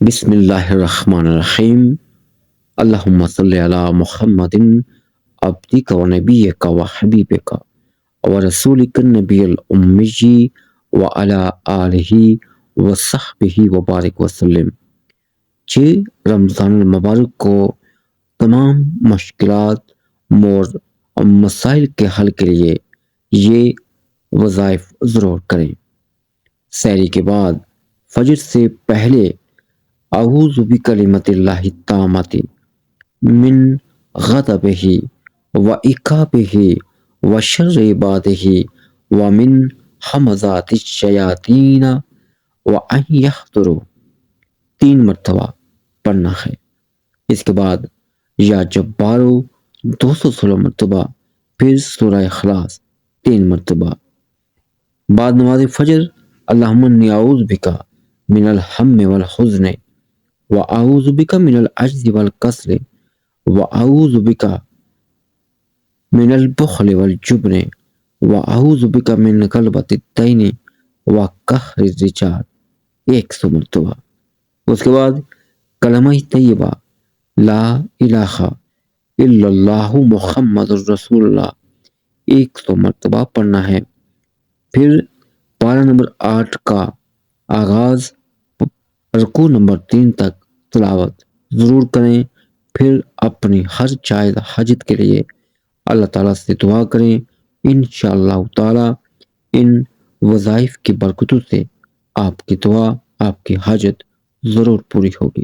بسم اللہ الرحمن الرحیم۔ اللہم صلی علی محمد عبدک و نبیک و حبیبک و رسولک النبی الامی وعلی آلہ و صحبہ وبارک وسلم۔ رمضان المبارک کو تمام مشکلات اور مسائل کے حل کے لیے یہ وظائف ضرور کریں۔ سحری کے بعد فجر سے پہلے اعوذ بکلمۃ اللہ التامۃ من غضبہ و عقابہ و شر عبادہ و من ہمزات الشیاطین و ان یحضرون 3 مرتبہ پڑھنا ہے۔ اس کے بعد یا جبارو 216 مرتبہ، پھر سورہ اخلاص 3 مرتبہ۔ بعد نماز فجر اللہم انی اعوذ بک من الہم والحزن وَأَعُوذُ بِكَ مِنَ الْعَجْزِ وَالْكَسْلِ وَأَعُوذُ بِكَ مِنَ الْبُخْلِ وَالْجُبْنِ وَأَعُوذُ بِكَ مِنْ غَلَبَةِ الدَّيْنِ وَقَهْرِ الرِّجَالِ 100 مرتبہ۔ اس کے بعد کلمہ طیبہ لا الہ الا اللہ محمد الرسول اللہ 100 مرتبہ پڑھنا ہے۔ پھر پارہ نمبر 8 کا آغاز رکوع نمبر 3 تک تلاوت ضرور کریں۔ پھر اپنی ہر جائز حاجت کے لیے اللہ تعالیٰ سے دعا کریں۔ انشاءاللہ تعالیٰ ان وظائف کی برکتوں سے آپ کی دعا، آپ کی حاجت ضرور پوری ہوگی۔